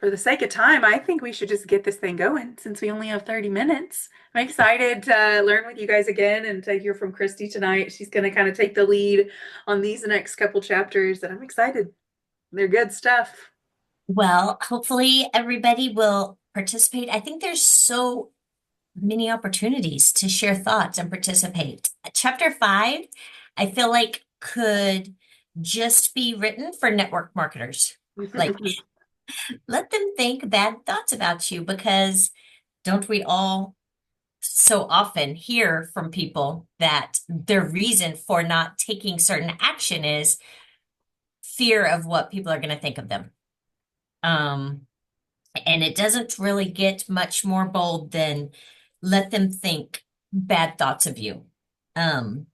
For the sake of time, I think we should just get this thing going since we only have 30 minutes. I'm excited to learn with you guys again and to hear from Christy tonight. She's going to kind of take the lead on these next couple chapters, and I'm excited. They're good stuff. Well, hopefully everybody will participate. I think there's so many opportunities to share thoughts and participate. Chapter 5, I feel like could just be written for network marketers. Like, let them think bad thoughts about you because don't we all so often hear from people that their reason for not taking certain action is fear of what people are going to think of them. Um, and it doesn't really get much more bold than let them think bad thoughts of you. Um,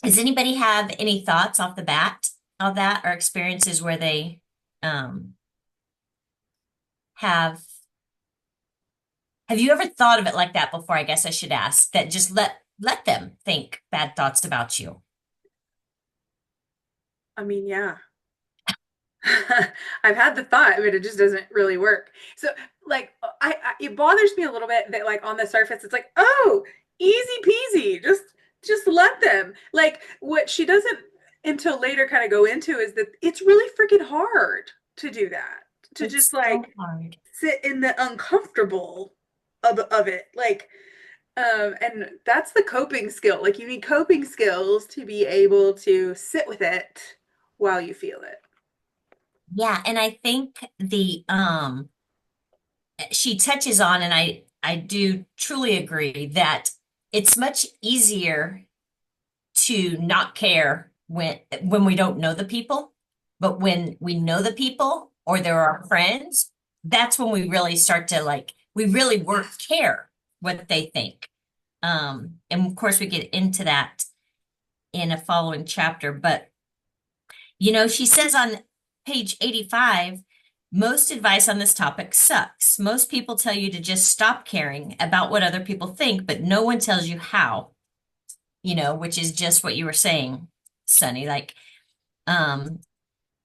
does anybody have any thoughts off the bat of that or experiences where they um, have have you ever thought of it like that before? I guess I should ask that just let them think bad thoughts about you. I mean, yeah. I've had the thought, but it just doesn't really work. So, like, it bothers me a little bit that, like, on the surface, it's like, oh, easy peasy, just let them. Like, what she doesn't until later kind of go into is that it's really freaking hard to do that, to just It's so like hard. sit in the uncomfortable of it, like. And that's the coping skill. Like, you need coping skills to be able to sit with it while you feel it. Yeah, and I think the she touches on, and I do truly agree that it's much easier to not care when we don't know the people, but when we know the people or they're our friends, that's when we really start to like we really work care what they think. And of course we get into that in a following chapter, but she says on page 85, most advice on this topic sucks. Most people tell you to just stop caring about what other people think, but no one tells you how, which is just what you were saying, Sunny. Like, um,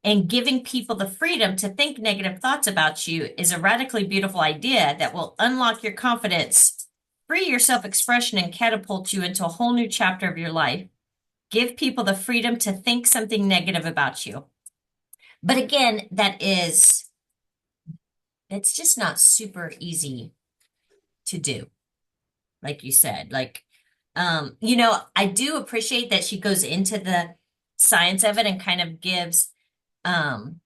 and giving people the freedom to think negative thoughts about you is a radically beautiful idea that will unlock your confidence, free your self-expression, and catapult you into a whole new chapter of your life. Give people the freedom to think something negative about you. But again, it's just not super easy to do, like you said. Like, I do appreciate that she goes into the science of it and kind of gives um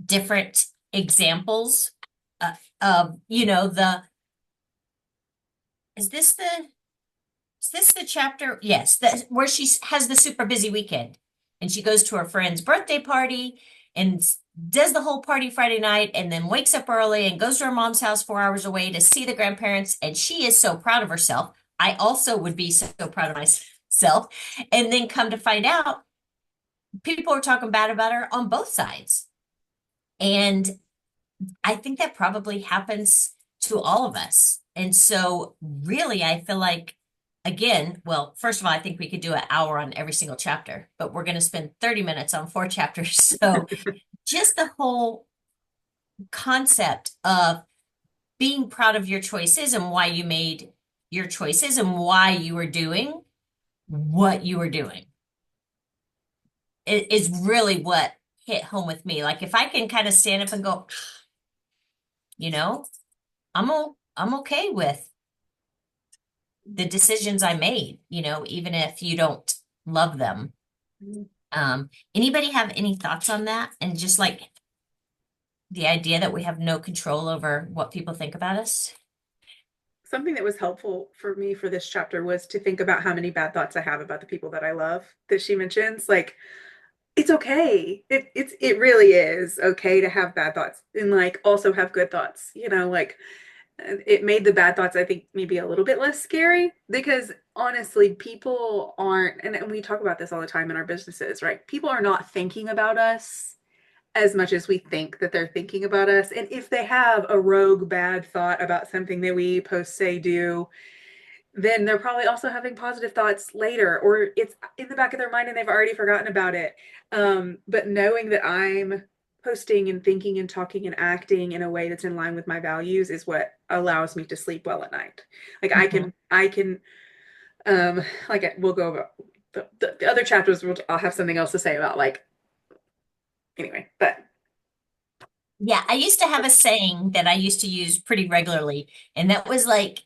different examples of, the is this the is this the chapter? Yes, where she has the super busy weekend and she goes to her friend's birthday party and does the whole party Friday night and then wakes up early and goes to her mom's house 4 hours away to see the grandparents. And she is so proud of herself. I also would be so proud of myself. And then come to find out, people are talking bad about her on both sides. And I think that probably happens to all of us. And so, really, I feel like, again, well, first of all, I think we could do an hour on every single chapter, but we're going to spend 30 minutes on 4 chapters. So, just the whole concept of being proud of your choices and why you made your choices and why you were doing what you were doing is really what hit home with me. Like, if I can kind of stand up and go, you know, I'm okay with the decisions I made, even if you don't love them. Anybody have any thoughts on that? And just like the idea that we have no control over what people think about us? Something that was helpful for me for this chapter was to think about how many bad thoughts I have about the people that I love that she mentions. Like, it's okay. It really is okay to have bad thoughts and like also have good thoughts. Like, it made the bad thoughts, I think, maybe a little bit less scary because honestly, people aren't, and we talk about this all the time in our businesses, right? People are not thinking about us as much as we think that they're thinking about us. And if they have a rogue bad thought about something that we post, say, do, then they're probably also having positive thoughts later, or it's in the back of their mind and they've already forgotten about it. But knowing that I'm posting and thinking and talking and acting in a way that's in line with my values is what allows me to sleep well at night. Like Mhm. I can like we'll go about the other chapters. I'll have something else to say about like anyway, but Yeah, I used to have a saying that I used to use pretty regularly, and that was like,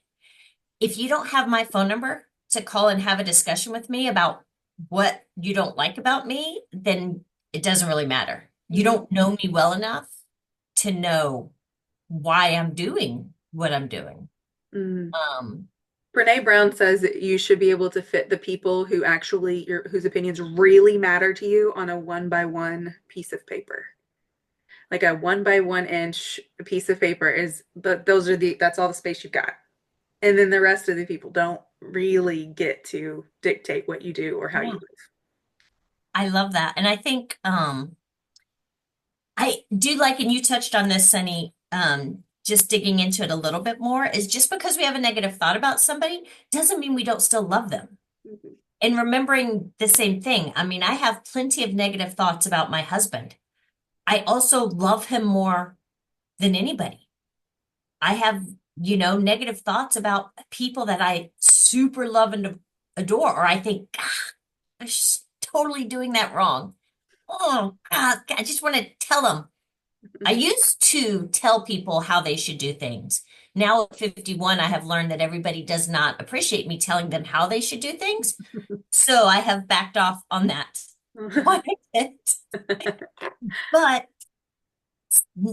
if you don't have my phone number to call and have a discussion with me about what you don't like about me, then it doesn't really matter. You mhm, don't know me well enough to know why I'm doing what I'm doing. mm. Um, Brene Brown says that you should be able to fit the people who actually whose opinions really matter to you on a one by one piece of paper. Like a 1 by 1 inch piece of paper is those are the that's all the space you've got. And then the rest of the people don't really get to dictate what you do or how you yeah, live. I love that. And I think I do like, and you touched on this, Sunny, just digging into it a little bit more, is just because we have a negative thought about somebody doesn't mean we don't still love them. Mhm. And remembering the same thing. I mean, I have plenty of negative thoughts about my husband. I also love him more than anybody. I have, negative thoughts about people that I super love and adore, or I think, God, I'm just totally doing that wrong. Oh, God, I just want to tell them. I used to tell people how they should do things. Now at 51, I have learned that everybody does not appreciate me telling them how they should do things. So I have backed off on that quite a bit. But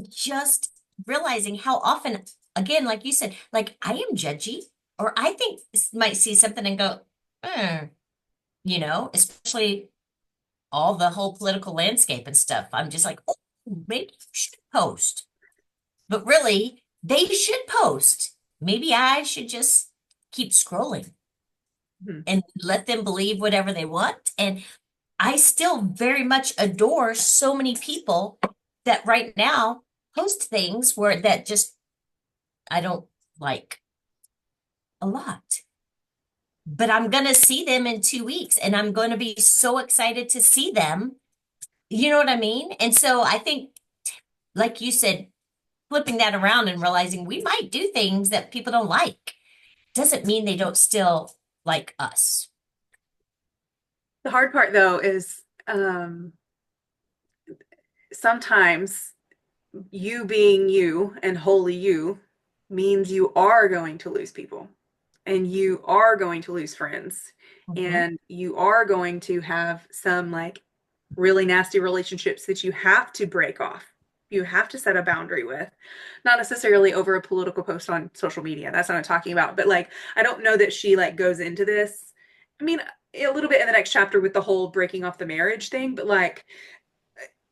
just realizing how often, again, like you said, like I am judgy, or I think might see something and go, hmm, especially all the whole political landscape and stuff. I'm just like, oh, maybe you should post. But really, they should post. Maybe I should just keep scrolling and let them believe whatever they want. And I still very much adore so many people that right now post things where that just I don't like a lot. But I'm going to see them in 2 weeks and I'm going to be so excited to see them. You know what I mean? And so I think, like you said, flipping that around and realizing we might do things that people don't like doesn't mean they don't still like us. The hard part though is sometimes you being you and wholly you means you are going to lose people and you are going to lose friends Mhm. and you are going to have some like really nasty relationships that you have to break off. You have to set a boundary with, not necessarily over a political post on social media. That's what I'm talking about. But like, I don't know that she like goes into this. I mean, a little bit in the next chapter with the whole breaking off the marriage thing, but like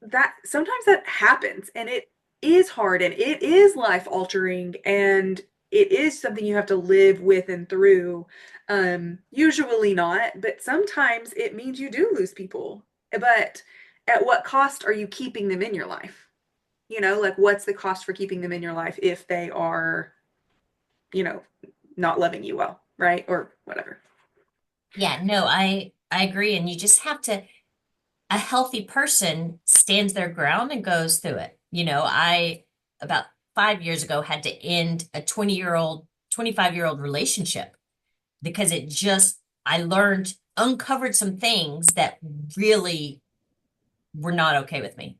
that sometimes that happens and it is hard and it is life altering and it is something you have to live with and through. Usually not, but sometimes it means you do lose people. But at what cost are you keeping them in your life? You know, like what's the cost for keeping them in your life if they are, you know, not loving you well, right? Or whatever. Yeah, no, I agree. And you just have to, a healthy person stands their ground and goes through it. I about 5 years ago had to end a 20-year-old, 25-year-old relationship because it just, I learned, uncovered some things that really were not okay with me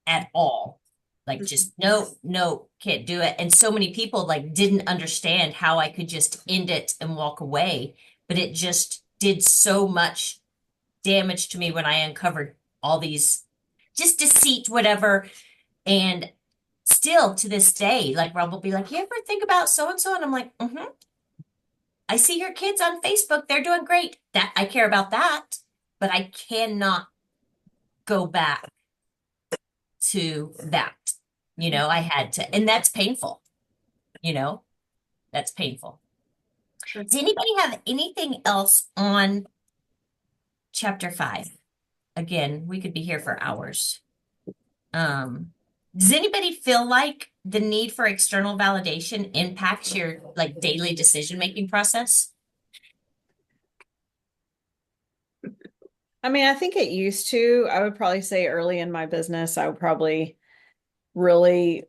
at all. Like Mhm. just no, no, can't do it. And so many people like didn't understand how I could just end it and walk away, but it just did so much damage to me when I uncovered all these just deceit, whatever. And still to this day, like Rob will be like, "You ever think about so and so?" And I'm like, "Mm-hmm. I see your kids on Facebook. They're doing great. That I care about that, but I cannot go back to that. I had to, and that's painful. You know, that's painful. Sure. Does anybody have anything else on chapter 5? Again, we could be here for hours. Um, does anybody feel like the need for external validation impacts your like daily decision making process? I mean, I think it used to. I would probably say early in my business, I would probably really,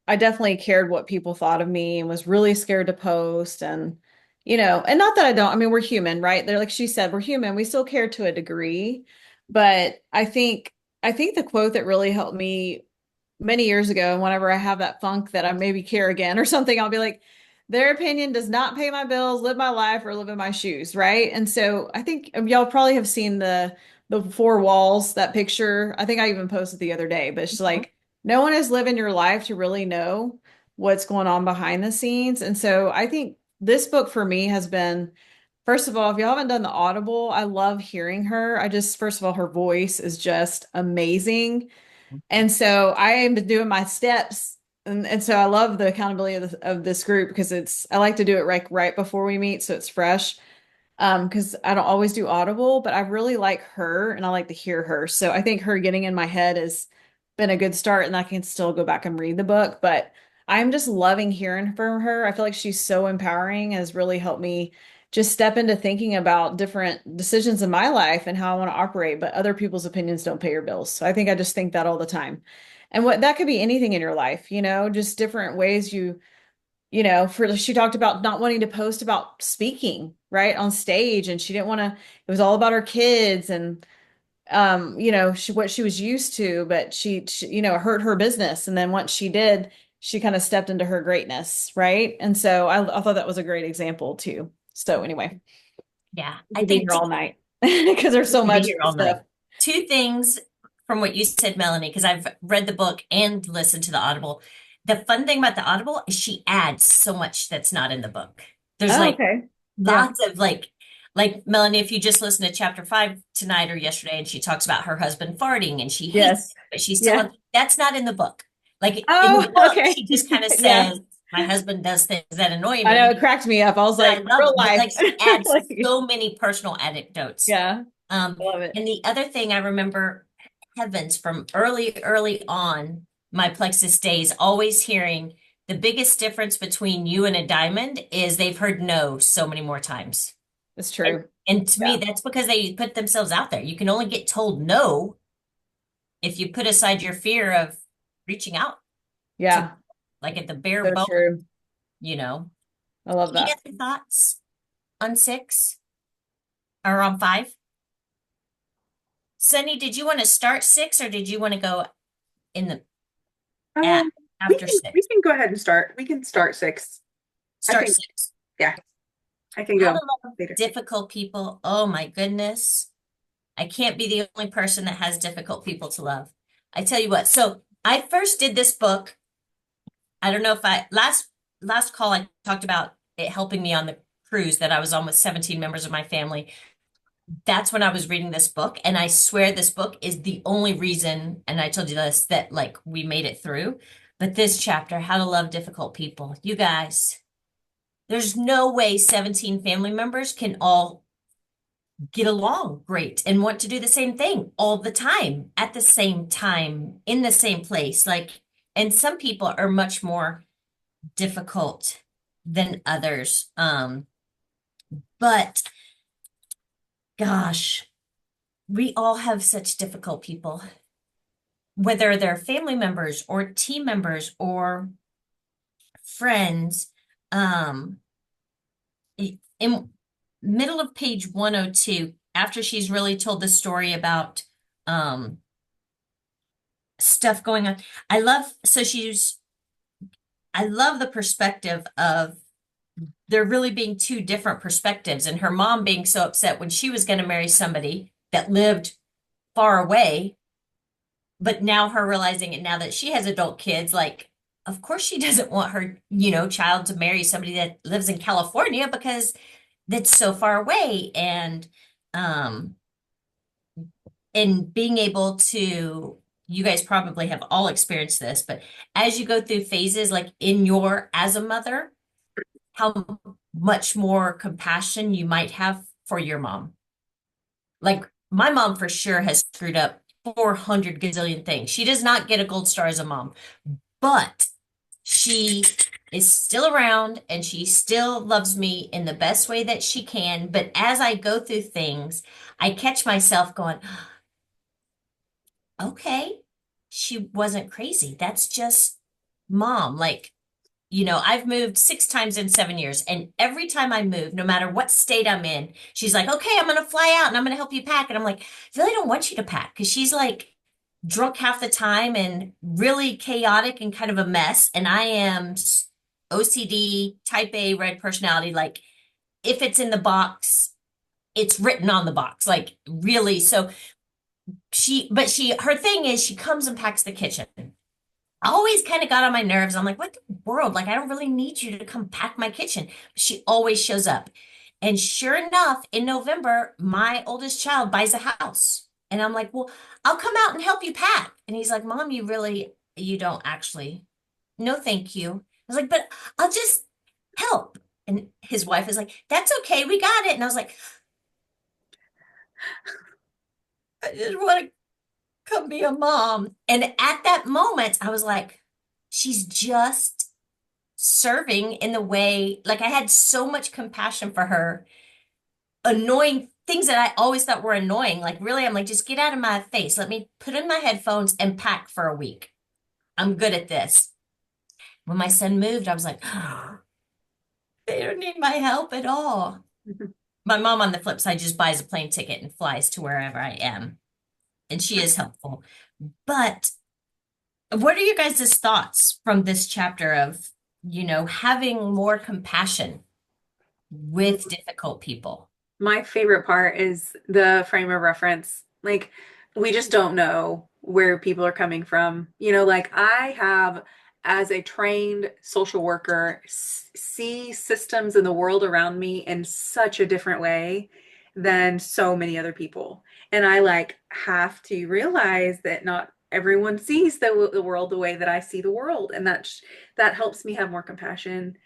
I definitely cared what people thought of me and was really scared to post. And, and not that I don't, I mean, we're human, right? They're like she said, we're human. We still care to a degree. But I think the quote that really helped me many years ago, and whenever I have that funk that I maybe care again or something, I'll be like, their opinion does not pay my bills, live my life, or live in my shoes, right? And so I think y'all probably have seen the four walls, that picture. I think I even posted the other day, but it's like no one is living your life to really know what's going on behind the scenes. And so I think this book for me has been, first of all, if you haven't done the Audible, I love hearing her. First of all, her voice is just amazing. And so I am doing my steps. And so I love the accountability of this group because I like to do it right before we meet. So it's fresh. Because I don't always do Audible, but I really like her and I like to hear her. So I think her getting in my head has been a good start, and I can still go back and read the book. But I'm just loving hearing from her. I feel like she's so empowering, has really helped me just step into thinking about different decisions in my life and how I want to operate, but other people's opinions don't pay your bills. So I think I just think that all the time. And what that could be anything in your life, just different ways she talked about not wanting to post about speaking, right, on stage, and she didn't want to, it was all about her kids and what she was used to, but she hurt her business. And then once she did, she kind of stepped into her greatness, right? And so I thought that was a great example too. So anyway, Yeah, we I could be think here all night because there's so we could be much here good all stuff. night. Two things from what you said, Melanie, because I've read the book and listened to the Audible. The fun thing about the Audible is she adds so much that's not in the book. There's Oh, like okay. Yeah. lots of like Melanie, if you just listen to chapter 5 tonight or yesterday, and she talks about her husband farting and she hates Yes. it, but she's still Yeah. on, that's not in the book. Like in the Oh, book, okay. she just kind of Yeah. says, my husband does things that annoy I know me, it cracked me up. I was but I like, love real it. But life. like she adds Like, so many personal anecdotes. yeah. I love it. And the other thing I remember, heavens, from early on, my Plexus days, always hearing the biggest difference between you and a diamond is they've heard no so many more times. It's And, true. and to me, Yeah. that's because they put themselves out there. You can only get told no if you put aside your fear of reaching out to, Yeah. like at the bare So bone, true. you know. I love Any that. other thoughts on 6 or on 5? Sunny, did you want to start 6 or did you want to go in the at Um, we after can we 6? can go ahead and start. We can start 6. I Start think, 6. yeah, I can How go to love later. difficult people. Oh my goodness. I can't be the only person that has difficult people to love. I tell you what. So I first did this book. I don't know if last call I talked about it helping me on the cruise that I was on with 17 members of my family. That's when I was reading this book, and I swear this book is the only reason, and I told you this, that like we made it through. But this chapter, How to Love Difficult People, you guys, there's no way 17 family members can all get along great and want to do the same thing all the time at the same time in the same place. Like, and some people are much more difficult than others. But gosh, we all have such difficult people, whether they're family members or team members or friends. Um, in middle of page 102, after she's really told the story about um stuff going on. I love the perspective of there really being two different perspectives, and her mom being so upset when she was going to marry somebody that lived far away, but now her realizing it now that she has adult kids, like, of course she doesn't want her, child to marry somebody that lives in California because that's so far away. Um, and being able to, you guys probably have all experienced this, but as you go through phases, like in your as a mother, how much more compassion you might have for your mom. Like my mom for sure has screwed up 400 gazillion things. She does not get a gold star as a mom, but she is still around and she still loves me in the best way that she can. But as I go through things, I catch myself going, okay. she wasn't crazy. That's just mom. Like, you know, I've moved 6 times in 7 years, and every time I move, no matter what state I'm in, she's like, okay, I'm gonna fly out and I'm gonna help you pack. And I'm like, I really don't want you to pack because she's like drunk half the time and really chaotic and kind of a mess. And I am OCD, type A, red personality. Like, if it's in the box, it's written on the box. Like, really. So her thing is she comes and packs the kitchen. Always kind of got on my nerves. I'm like, what the world? Like, I don't really need you to come pack my kitchen. She always shows up. And sure enough, in November, my oldest child buys a house. And I'm like, well, I'll come out and help you pack. And he's like, Mom, you don't actually. No, thank you. I was like, but I'll just help. And his wife is like, that's okay. We got it. And I was like, I just want to come be a mom. And at that moment, I was like, she's just serving in the way, like I had so much compassion for her, annoying things that I always thought were annoying. Like, really, I'm like, just get out of my face. Let me put in my headphones and pack for a week. I'm good at this. When my son moved, I was like, they don't need my help at all. My mom, on the flip side, just buys a plane ticket and flies to wherever I am. And she is helpful. But what are you guys' thoughts from this chapter of, having more compassion with difficult people? My favorite part is the frame of reference. Like, we just don't know where people are coming from. Like I have, as a trained social worker, see systems in the world around me in such a different way than so many other people. And I like have to realize that not everyone sees the world the way that I see the world. And that helps me have more compassion.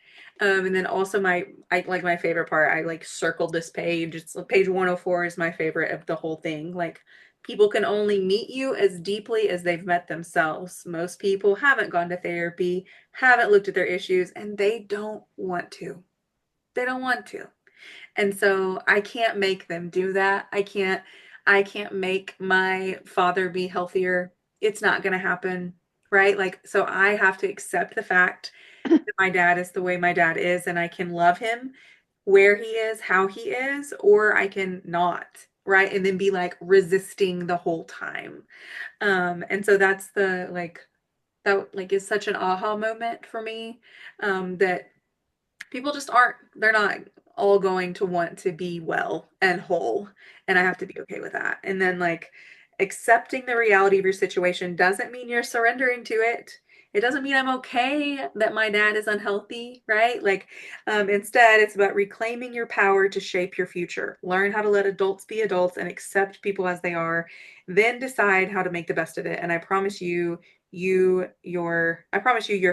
And then also I like my favorite part, I like circled this page. It's page 104 is my favorite of the whole thing. Like people can only meet you as deeply as they've met themselves. Most people haven't gone to therapy, haven't looked at their issues, and they don't want to. They don't want to. And so I can't make them do that. I can't make my father be healthier. It's not going to happen, right? Like so I have to accept the fact that my dad is the way my dad is and I can love him where he is, how he is, or I can not, right? And then be like resisting the whole time. And so that's the like that like is such an aha moment for me, that people just aren't, they're not all going to want to be well and whole, and I have to be okay with that. And then like accepting the reality of your situation doesn't mean you're surrendering to it. It doesn't mean I'm okay that my dad is unhealthy, right? Like instead it's about reclaiming your power to shape your future. Learn how to let adults be adults and accept people as they are, then decide how to make the best of it. And I promise you, your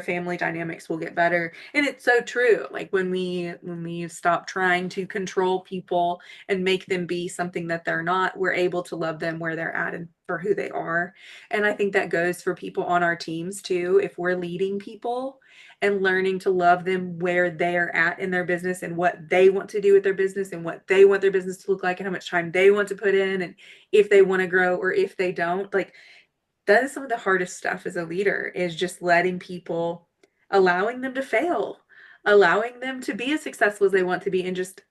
family dynamics will get better. And it's so true. Like when we stop trying to control people and make them be something that they're not, we're able to love them where they're at and for who they are. And I think that goes for people on our teams too. If we're leading people and learning to love them where they're at in their business and what they want to do with their business and what they want their business to look like and how much time they want to put in and if they want to grow or if they don't, like that is some of the hardest stuff as a leader, is just letting people, allowing them to fail, allowing them to be as successful as they want to be, and just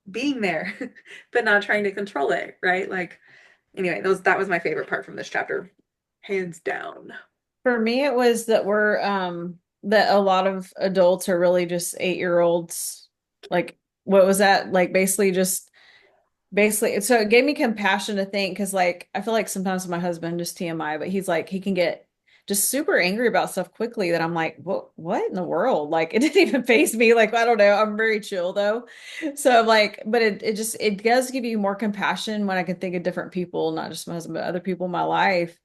being there, but not trying to control it, right? Like, anyway, that was my favorite part from this chapter, hands down. For me, it was that that a lot of adults are really just 8-year-olds. Like, what was that? Like, basically, so it gave me compassion to think because, like, I feel like sometimes my husband, just TMI, but he's like, he can get just super angry about stuff quickly that I'm like, what in the world? Like, it didn't even faze me. Like, I don't know. I'm very chill though. So I'm like, but it does give you more compassion when I can think of different people, not just my husband, but other people in my life.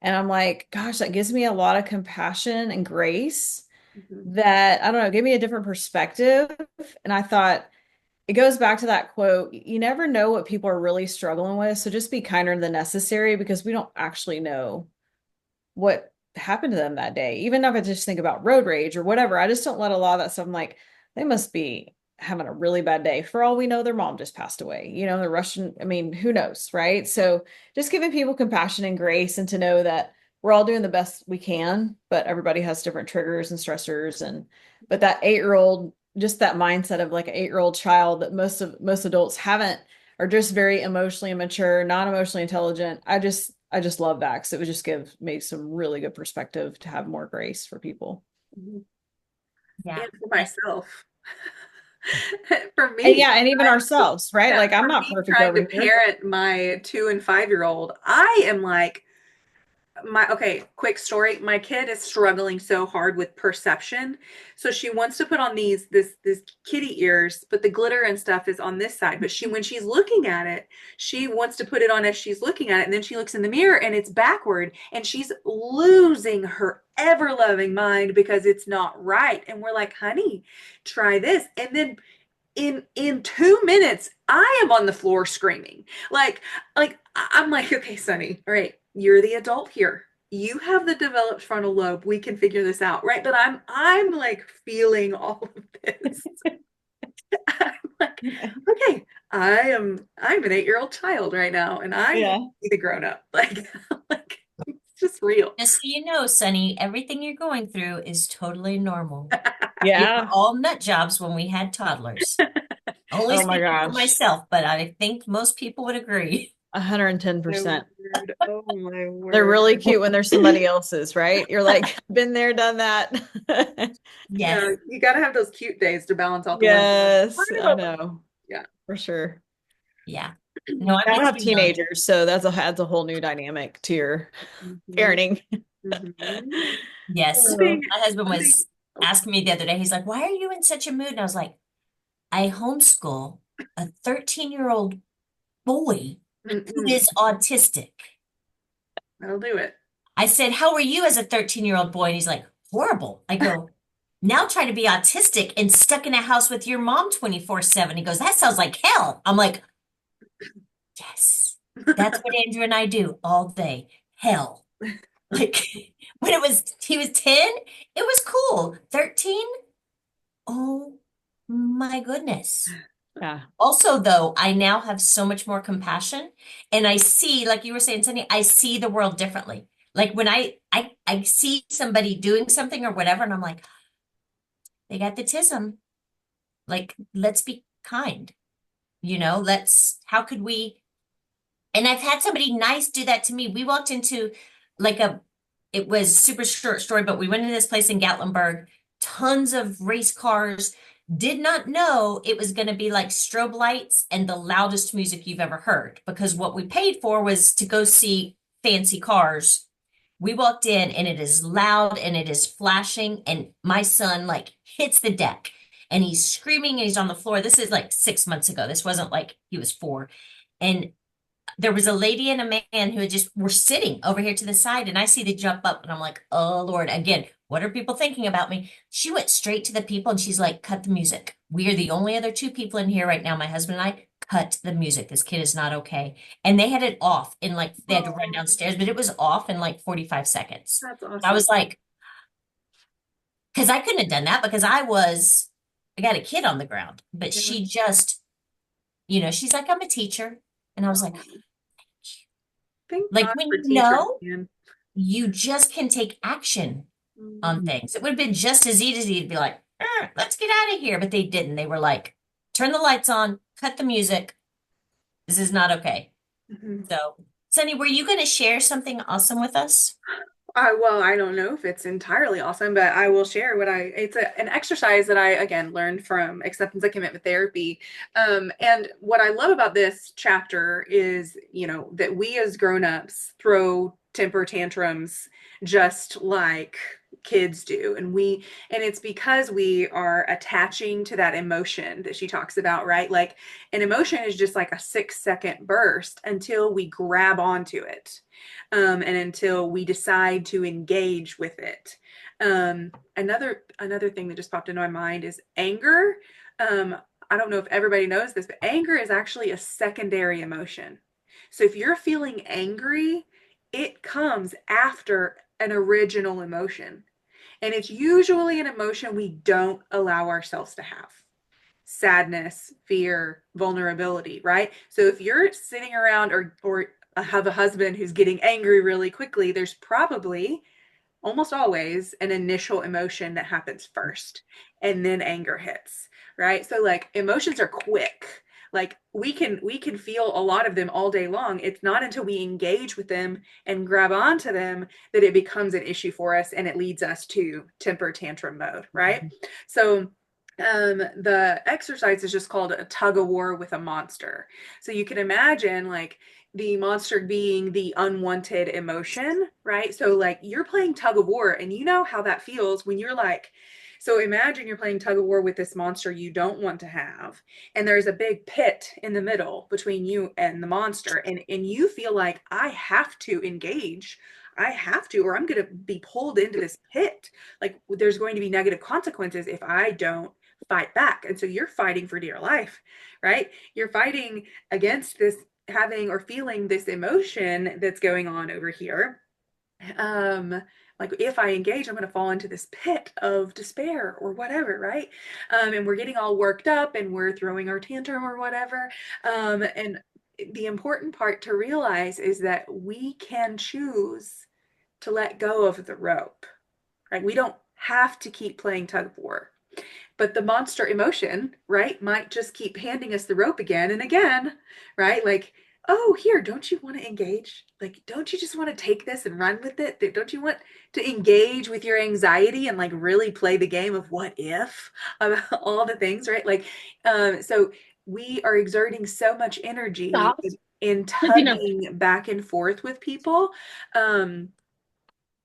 And I'm like, gosh, that gives me a lot of compassion and grace Mhm. that, I don't know, gave me a different perspective. And I thought, it goes back to that quote, you never know what people are really struggling with. So just be kinder than necessary because we don't actually know what happened to them that day. Even if I just think about road rage or whatever, I just don't let a lot of that stuff. I'm like, they must be having a really bad day. For all we know, their mom just passed away. They're Russian. I mean, who knows, right? So just giving people compassion and grace and to know that we're all doing the best we can, but everybody has different triggers and stressors. And but that 8-year-old, just that mindset of like an 8-year-old child that most adults haven't, are just very emotionally immature, not emotionally intelligent. I just love that because it would just make some really good perspective to have more grace for people. Mhm. Yeah. And for myself. For And me, yeah, and even ourselves, right? yeah, Like I'm for not me perfect trying over to here. parent my 2 and 5-year-old, I am like, okay, quick story. My kid is struggling so hard with perception. So she wants to put on this kitty ears, but the glitter and stuff is on this side. But when she's looking at it, she wants to put it on as she's looking at it. And then she looks in the mirror and it's backward and she's losing her ever loving mind because it's not right. And we're like, honey, try this. And then in 2 minutes I am on the floor screaming I'm like, okay, Sonny, all right, you're the adult here, you have the developed frontal lobe, we can figure this out, right? But I'm like feeling all of this. I'm like, okay, I'm an 8-year-old child right now and I need Yeah. to be the grown up. Like it's just real. Just so you know, Sonny, everything you're going through is totally normal. We were Yeah. all nut jobs when we had toddlers. Only Oh my speaking for gosh. myself, but I think most people would agree. 110%. My word. Oh my They're word. really cute when they're somebody else's, right? You're like, been there, done that. Yeah, Yes, you got to have those cute days to balance out the ones that are Yes, kind I of know, yeah. for sure. yeah. No, I'm I don't with have you on that. teenagers, so that's a whole new dynamic to your Mhm, parenting. mhm. Yes. One Oh, thing, My husband one thing. was Oh, asking me the other day, he's like, why are you in such a mood? And I was like, I homeschool a 13-year-old boy who mm-mm, is autistic. that'll do it. I said, how are you as a 13-year-old boy? And he's like, horrible. I go, now try to be autistic and stuck in a house with your mom 24/7. He goes, that sounds like hell. I'm like, yes, that's what Andrew and I do all day. Hell. Like when he was 10, it was cool. 13, oh my goodness. yeah. Also, though, I now have so much more compassion and I see, like you were saying, Sunny, I see the world differently. Like when I see somebody doing something or whatever, and I'm like, they got the tism. Like, let's be kind, how could we? And I've had somebody nice do that to me. We walked into like it was super short story, but we went into this place in Gatlinburg, tons of race cars, did not know it was going to be like strobe lights and the loudest music you've ever heard because what we paid for was to go see fancy cars. We walked in and it is loud and it is flashing and my son like hits the deck and he's screaming and he's on the floor. This is like 6 months ago. This wasn't like he was 4. And there was a lady and a man who had just were sitting over here to the side, and I see they jump up, and I'm like, oh Lord, again, what are people thinking about me? She went straight to the people and she's like, cut the music. We are the only other 2 people in here right now, my husband and I. Cut the music. This kid is not okay. And they had it off in like they had to run Oh, downstairs, but it was off in like 45 seconds. that's I awesome. was like, because I couldn't have done that because I got a kid on the ground, but Yeah. she just, she's like, I'm a teacher. And I was like, Oh, thank like God when for you teachers, know, man. you just can take action on Mhm. things. It would have been just as easy to be like, let's get out of here. But they didn't. They were like, turn the lights on, cut the music. This is not okay. Mhm. So, Sunny, were you going to share something awesome with us? Well, I don't know if it's entirely awesome, but I will share it's an exercise that I, again, learned from acceptance and commitment therapy. And what I love about this chapter is, that we as grown-ups throw temper tantrums just like kids do. And it's because we are attaching to that emotion that she talks about, right? Like an emotion is just like a 6-second burst until we grab onto it, and until we decide to engage with it. Another thing that just popped into my mind is anger. Um, I don't know if everybody knows this, but anger is actually a secondary emotion. So if you're feeling angry, it comes after an original emotion. And it's usually an emotion we don't allow ourselves to have: sadness, fear, vulnerability, right? So if you're sitting around or have a husband who's getting angry really quickly, there's probably almost always an initial emotion that happens first and then anger hits, right? So like emotions are quick. Like we can feel a lot of them all day long. It's not until we engage with them and grab onto them that it becomes an issue for us and it leads us to temper tantrum mode, right? So the exercise is just called a tug of war with a monster. So you can imagine like the monster being the unwanted emotion, right? So like you're playing tug of war and you know how that feels when you're like, so imagine you're playing tug of war with this monster you don't want to have, and there's a big pit in the middle between you and the monster, and you feel like I have to engage. I have to, or I'm going to be pulled into this pit. Like there's going to be negative consequences if I don't fight back. And so you're fighting for dear life, right? You're fighting against this having or feeling this emotion that's going on over here. um like if I engage, I'm going to fall into this pit of despair or whatever, right? And we're getting all worked up and we're throwing our tantrum or whatever. And the important part to realize is that we can choose to let go of the rope, right? We don't have to keep playing tug of war, but the monster emotion, right, might just keep handing us the rope again and again, right? Like, oh, here, don't you want to engage? Like, don't you just want to take this and run with it? Don't you want to engage with your anxiety and like really play the game of what if about all the things, right? Like, so we are exerting so much energy Stop. in You know, tugging back and forth with people. Um,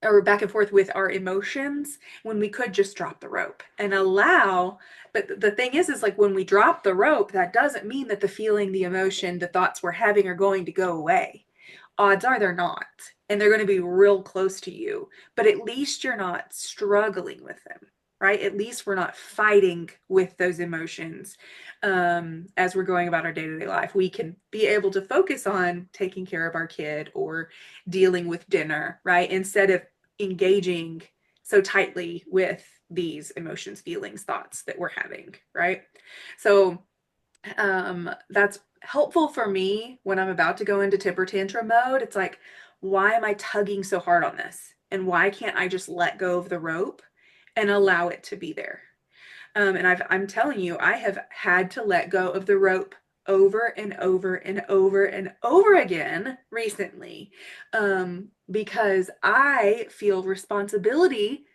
or back and forth with our emotions when we could just drop the rope and allow. But the thing is like when we drop the rope, that doesn't mean that the feeling, the emotion, the thoughts we're having are going to go away. Odds are they're not, and they're going to be real close to you, but at least you're not struggling with them, right? At least we're not fighting with those emotions. As we're going about our day-to-day life, we can be able to focus on taking care of our kid or dealing with dinner, right? Instead of engaging so tightly with these emotions, feelings, thoughts that we're having, right? So that's helpful for me when I'm about to go into temper tantrum mode. It's like, why am I tugging so hard on this? And why can't I just let go of the rope and allow it to be there? And I'm telling you, I have had to let go of the rope over and over and over and over again recently, because I feel responsibility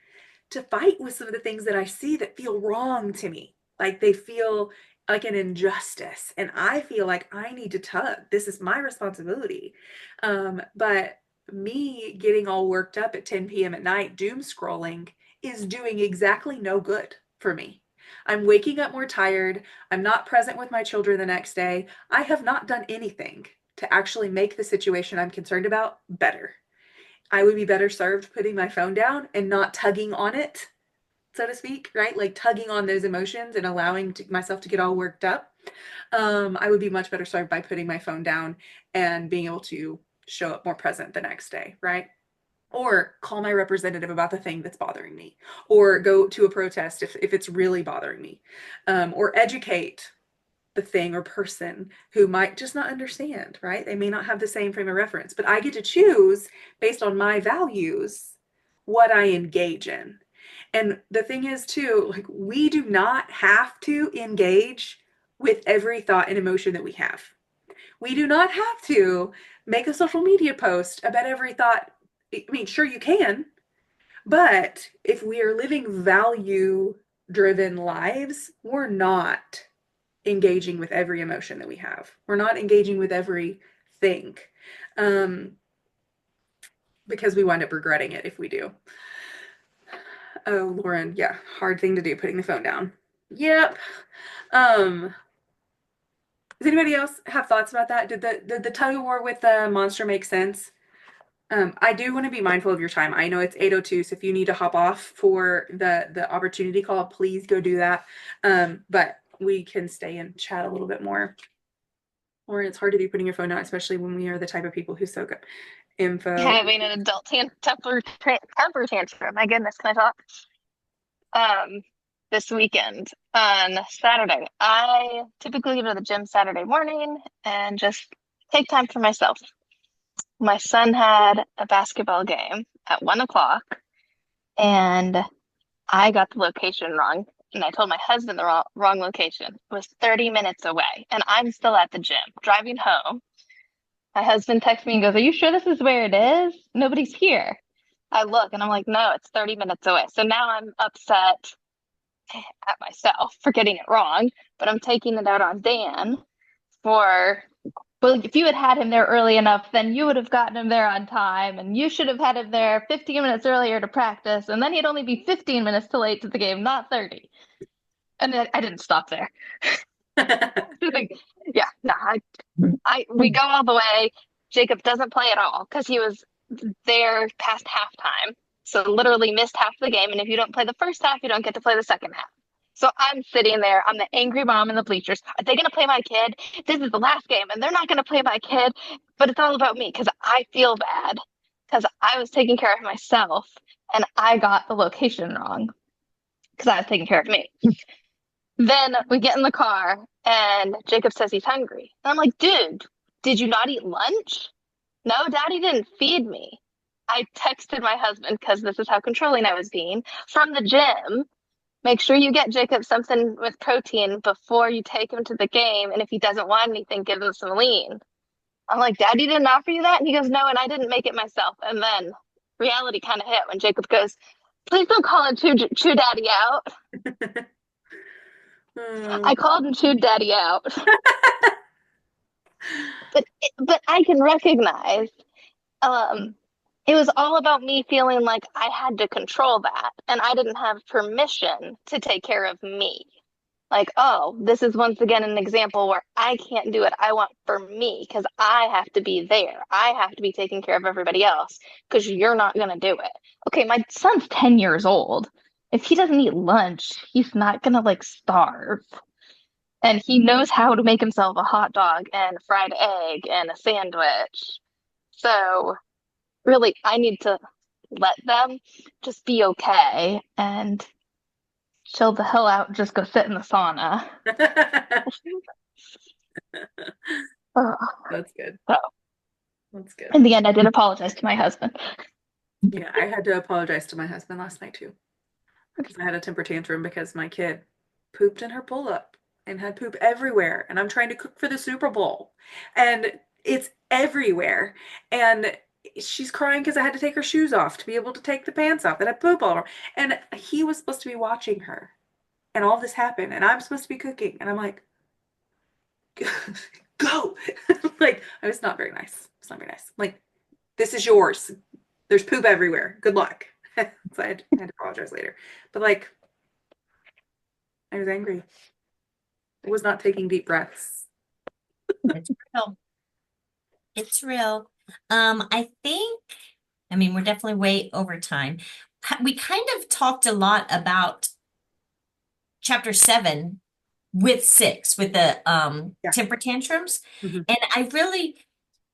to fight with some of the things that I see that feel wrong to me. Like they feel like an injustice. And I feel like I need to tug. This is my responsibility. But me getting all worked up at 10 p.m. at night, doom scrolling, is doing exactly no good for me. I'm waking up more tired. I'm not present with my children the next day. I have not done anything to actually make the situation I'm concerned about better. I would be better served putting my phone down and not tugging on it, so to speak, right? Like tugging on those emotions and allowing myself to get all worked up. I would be much better served by putting my phone down and being able to show up more present the next day, right? Or call my representative about the thing that's bothering me, or go to a protest if it's really bothering me, or educate the thing or person who might just not understand, right? They may not have the same frame of reference, but I get to choose based on my values what I engage in. And the thing is, too, like we do not have to engage with every thought and emotion that we have. We do not have to make a social media post about every thought. I mean, sure, you can, but if we are living value driven lives, we're not engaging with every emotion that we have. We're not engaging with everything, um, because we wind up regretting it if we do. Oh, Lauren, yeah, hard thing to do, putting the phone down. Yep. Um, does anybody else have thoughts about that? Did the tug of war with the monster make sense? I do want to be mindful of your time. I know it's 8:02, so if you need to hop off for the opportunity call, please go do that. But we can stay and chat a little bit more. Lauren, it's hard to be putting your phone down, especially when we are the type of people who soak up info. having an adult temper tantrum. My goodness, can I talk? Um, this weekend on Saturday, I typically go to the gym Saturday morning and just take time for myself. my son had a basketball game at 1 o'clock, and I got the location wrong. And I told my husband the wrong location. It was 30 minutes away, and I'm still at the gym driving home. My husband texts me and goes, "Are you sure this is where it is? Nobody's here." I look and I'm like, "No, it's 30 minutes away." So now I'm upset at myself for getting it wrong, but I'm taking it out on Dan for, well, if you had him there early enough, then you would have gotten him there on time, and you should have had him there 15 minutes earlier to practice, and then he'd only be 15 minutes too late to the game, not 30. And then I didn't stop there. Like, yeah, no, we go all the way. Jacob doesn't play at all because he was there past halftime. So literally missed half the game. And if you don't play the first half, you don't get to play the second half. So I'm sitting there. I'm the angry mom in the bleachers. Are they going to play my kid? This is the last game, and they're not going to play my kid. But it's all about me because I feel bad because I was taking care of myself and I got the location wrong because I was taking care of me. Then we get in the car and Jacob says he's hungry. And I'm like, "Dude, did you not eat lunch?" "No, Daddy didn't feed me." I texted my husband because this is how controlling I was being from the gym. "Make sure you get Jacob something with protein before you take him to the game. And if he doesn't want anything, give him some lean." I'm like, "Daddy didn't offer you that?" And he goes, "No, and I didn't make it myself." And then reality kind of hit when Jacob goes, "Please don't call him Chew Daddy out." I called him Chew Daddy out. But I can recognize it was all about me feeling like I had to control that, and I didn't have permission to take care of me. Like, oh, this is once again an example where I can't do it. I want for me because I have to be there. I have to be taking care of everybody else because you're not going to do it. Okay, my son's 10 years old. If he doesn't eat lunch, he's not going to like starve. And he knows how to make himself a hot dog and a fried egg and a sandwich. So really, I need to let them just be okay and chill the hell out and just go sit in the sauna. Uh, That's good. so That's good. in the end, I did apologize to my husband. Yeah, I had to apologize to my husband last night too. Because I had a temper tantrum because my kid pooped in her pull-up and had poop everywhere. And I'm trying to cook for the Super Bowl. And it's everywhere. And she's crying because I had to take her shoes off to be able to take the pants off that had poop all over. And he was supposed to be watching her. And all this happened. And I'm supposed to be cooking. And I'm like, go. Like, it's not very nice. It's not very nice. Like, this is yours. There's poop everywhere. Good luck. So I had to apologize later. But like, I was angry. I was not taking deep breaths. It's real. It's real. I mean, we're definitely way over time. We kind of talked a lot about chapter 7 with 6, with the Yeah. temper tantrums. Mhm. And I really,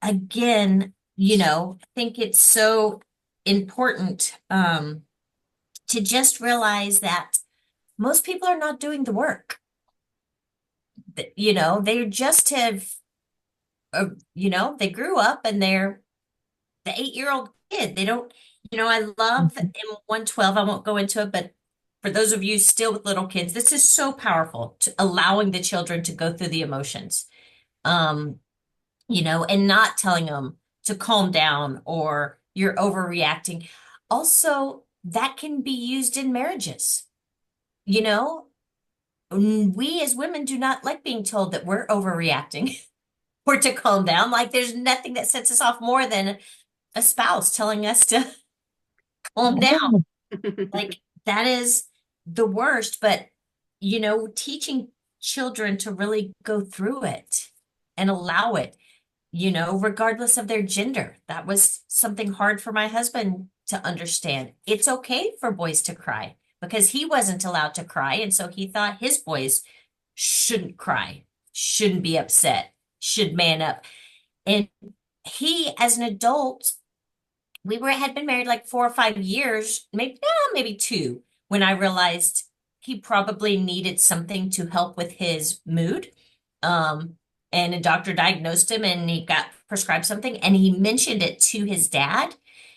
again, think it's so important to just realize that most people are not doing the work. They just have, they grew up and they're the 8-year-old kid. They don't, I love in 112, I won't go into it, but for those of you still with little kids, this is so powerful to allowing the children to go through the emotions. And not telling them to calm down or you're overreacting. Also, that can be used in marriages. We as women do not like being told that we're overreacting or to calm down. Like there's nothing that sets us off more than a spouse telling us to calm down. Like that is the worst, but teaching children to really go through it and allow it, regardless of their gender. That was something hard for my husband to understand. It's okay for boys to cry because he wasn't allowed to cry. And so he thought his boys shouldn't cry, shouldn't be upset, should man up. And he, as an adult, had been married like 4 or 5 years, maybe 2, when I realized he probably needed something to help with his mood. And a doctor diagnosed him and he got prescribe something, and he mentioned it to his dad,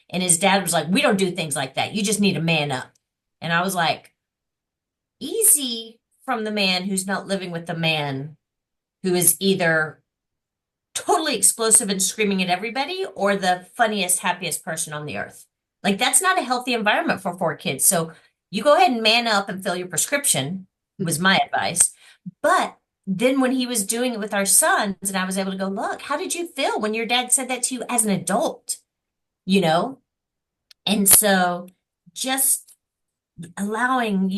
and his dad was like, "We don't do things like that. You just need to man up." And I was like, easy from the man who's not living with the man who is either totally explosive and screaming at everybody or the funniest, happiest person on the earth. Like, that's not a healthy environment for four kids. So you go ahead and man up and fill your prescription, was my advice. But then when he was doing it with our sons, and I was able to go, look, how did you feel when your dad said that to you as an adult? You know? And so just allowing,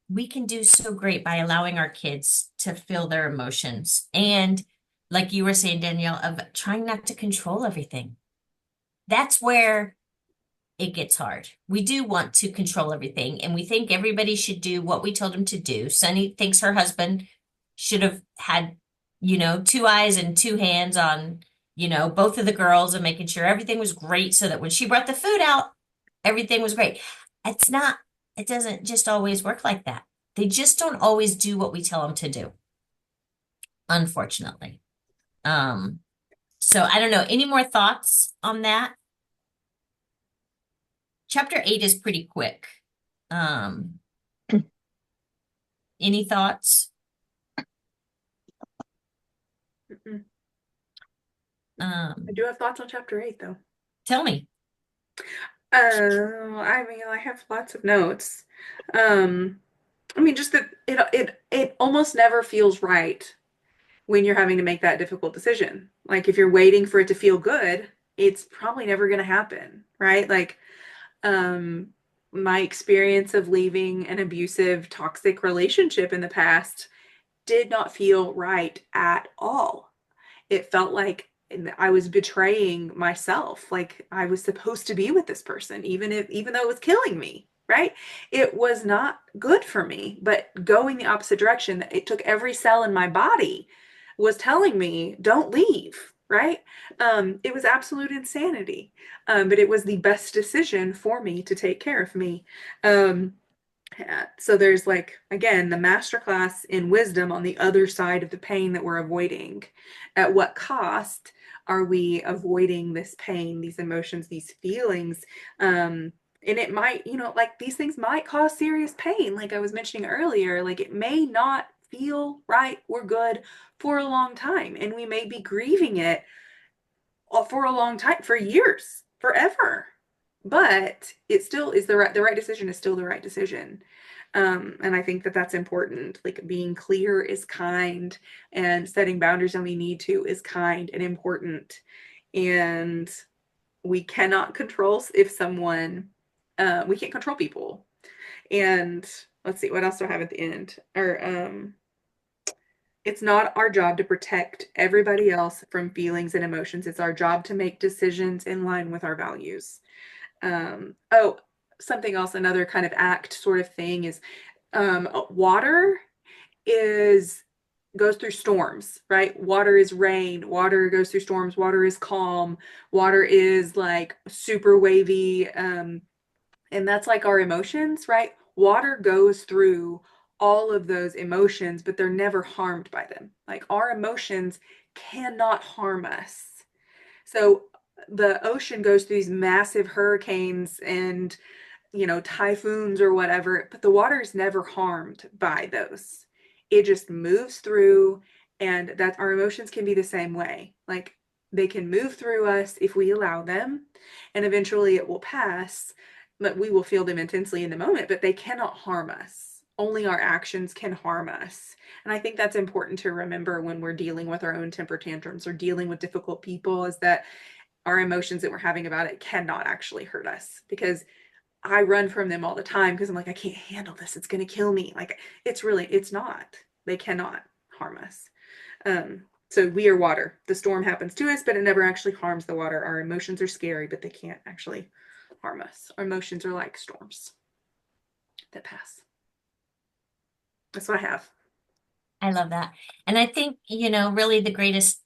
we can do so great by allowing our kids to feel their emotions. And like you were saying, Danielle, of trying not to control everything. That's where it gets hard. We do want to control everything, and we think everybody should do what we told them to do. Sunny thinks her husband should have had, two eyes and two hands on, both of the girls and making sure everything was great so that when she brought the food out, everything was great. It's not, it doesn't just always work like that. They just don't always do what we tell them to do, unfortunately. So I don't know. Any more thoughts on that? Chapter 8 is pretty quick. Any thoughts? Mm-mm. I I do have thoughts on chapter 8, though. Tell me. I mean, I have lots of notes. I mean, just that it almost never feels right when you're having to make that difficult decision. Like if you're waiting for it to feel good, it's probably never going to happen, right? Like um my experience of leaving an abusive, toxic relationship in the past did not feel right at all. It felt like I was betraying myself. Like I was supposed to be with this person, even though it was killing me, right? It was not good for me, but going the opposite direction, it took every cell in my body was telling me, don't leave, right? It was absolute insanity. But it was the best decision for me to take care of me. So there's like, again, the masterclass in wisdom on the other side of the pain that we're avoiding. At what cost are we avoiding this pain, these emotions, these feelings? And it might, like these things might cause serious pain. Like I was mentioning earlier, like it may not feel right or good for a long time. And we may be grieving it for a long time, for years, forever. But it still is the right decision is still the right decision. And I think that that's important. Like being clear is kind, and setting boundaries when we need to is kind and important. And we cannot control if someone, we can't control people. And let's see, what else do I have at the end? Or it's not our job to protect everybody else from feelings and emotions. It's our job to make decisions in line with our values. Oh, something else, another kind of act sort of thing is water is goes through storms, right? Water is rain, water goes through storms, water is calm, water is like super wavy. And that's like our emotions, right? Water goes through all of those emotions, but they're never harmed by them. Like our emotions cannot harm us. So the ocean goes through these massive hurricanes and, typhoons or whatever, but the water is never harmed by those. It just moves through, and that our emotions can be the same way. Like they can move through us if we allow them, and eventually it will pass, but we will feel them intensely in the moment, but they cannot harm us. Only our actions can harm us. And I think that's important to remember when we're dealing with our own temper tantrums or dealing with difficult people, is that our emotions that we're having about it cannot actually hurt us, because I run from them all the time because I'm like, I can't handle this. It's going to kill me. Like it's not. They cannot harm us. So we are water. The storm happens to us, but it never actually harms the water. Our emotions are scary, but they can't actually harm us. Our emotions are like storms that pass. That's what I have. I love that. And I think, really the greatest,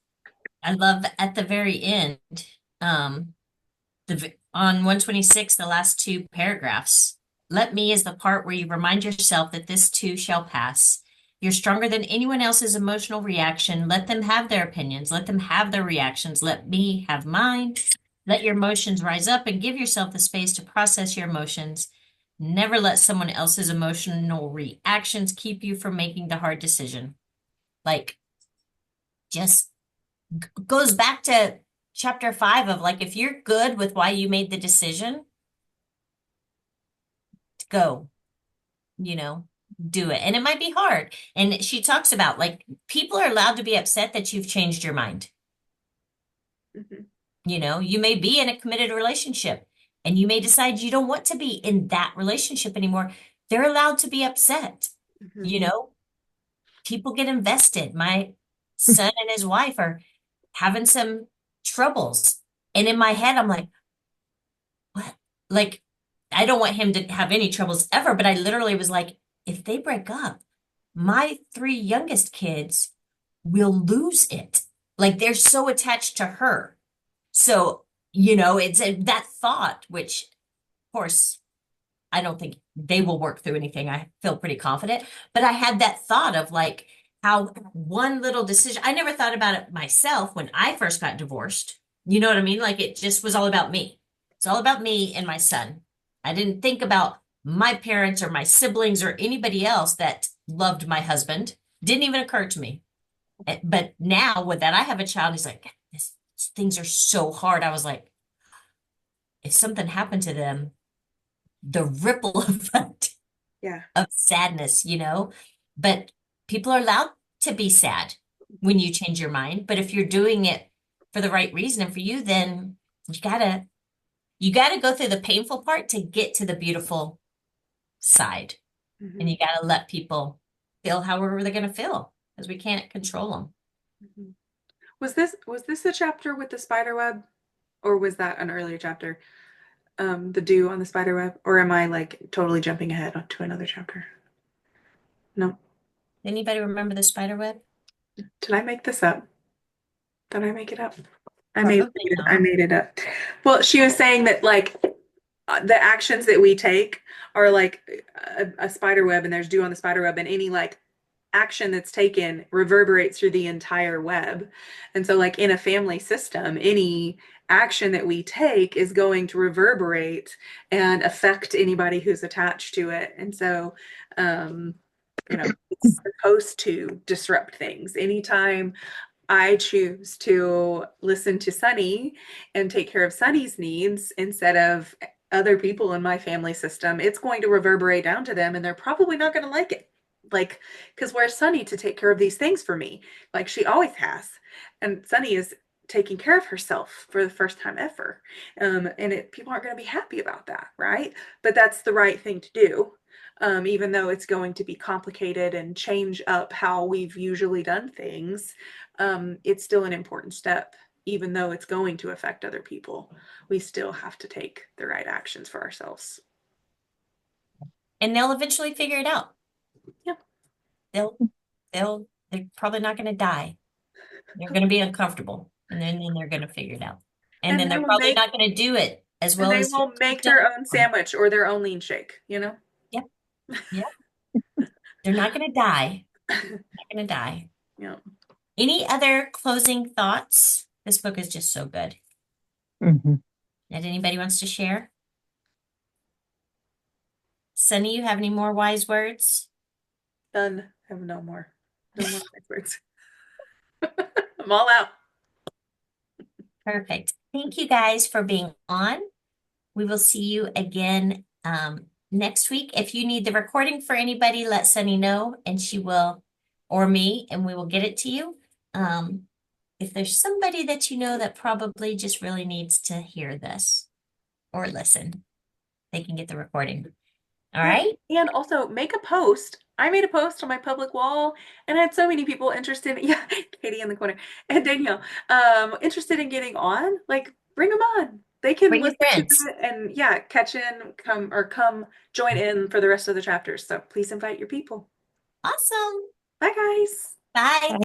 I love at the very end, on 126, the last two paragraphs. Let me is the part where you remind yourself that this too shall pass. You're stronger than anyone else's emotional reaction. Let them have their opinions. Let them have their reactions. Let me have mine. Let your emotions rise up and give yourself the space to process your emotions. Never let someone else's emotional reactions keep you from making the hard decision. Like, just goes back to chapter 5 of like, if you're good with why you made the decision, go, you know, do it. And it might be hard. And she talks about like, people are allowed to be upset that you've changed your mind. Mhm. You know, you may be in a committed relationship and you may decide you don't want to be in that relationship anymore. They're allowed to be upset. Mhm. You know, people get invested. My son and his wife are having some troubles. And in my head, I'm like, what? Like, I don't want him to have any troubles ever, but I literally was like, if they break up, my 3 youngest kids will lose it. Like, they're so attached to her. So, it's that thought, which, of course, I don't think they will work through anything. I feel pretty confident. But I had that thought of like how one little decision, I never thought about it myself when I first got divorced. You know what I mean? Like it just was all about me. It's all about me and my son. I didn't think about my parents or my siblings or anybody else that loved my husband. Didn't even occur to me. But now with that, I have a child. He's like, things are so hard. I was like, if something happened to them, the ripple effect Yeah. of sadness, but people are allowed to be sad when you change your mind. But if you're doing it for the right reason and for you, then you gotta go through the painful part to get to the beautiful side. And Mhm. you gotta let people feel however they're gonna feel because we can't control them. Mhm. Was this the chapter with the spider web, or was that an earlier chapter? The dew on the spider web, or am I like totally jumping ahead to another chapter? No. Anybody remember the spider web? Did I make this up? Did I make it up? I made Probably I not. made it up. Well, she was saying that like the actions that we take are like a spider web, and there's dew on the spider web, and any like action that's taken reverberates through the entire web. And so, like in a family system, any action that we take is going to reverberate and affect anybody who's attached to it. And so, um, it's supposed to disrupt things. Anytime I choose to listen to Sunny and take care of Sunny's needs instead of other people in my family system, it's going to reverberate down to them and they're probably not going to like it. Like, because where's Sunny to take care of these things for me? Like she always has. And Sunny is taking care of herself for the first time ever. People aren't going to be happy about that, right? But that's the right thing to do. Even though it's going to be complicated and change up how we've usually done things, it's still an important step, even though it's going to affect other people. We still have to take the right actions for ourselves. And they'll eventually figure it out. Yeah. They're probably not going to die. They're going to be uncomfortable, and then they're going to figure it out. And And then they they're will probably make not going to do it as and well they as will you've make done their it own for 'em. sandwich or their own lean shake, you know? Yep, yep. They're not going to die. Not going to die. Yeah. Any other closing thoughts? This book is just so good. hmm That anybody wants to share? Sunny, you have any more wise words? Done. I have no more. No more words. I'm all out. Perfect. Thank you guys for being on. We will see you again next week. If you need the recording for anybody, let Sunny know and she will, or me, and we will get it to you. If there's somebody that you know that probably just really needs to hear this or listen, they can get the recording. All Yeah. right? And also make a post. I made a post on my public wall and I had so many people interested. Yeah, Katie in the corner and Danielle, interested in getting on. Like, bring them on. They can Bring your listen to friends. it and yeah, catch in, come join in for the rest of the chapters. So please invite your people. Awesome. Bye, guys. Bye.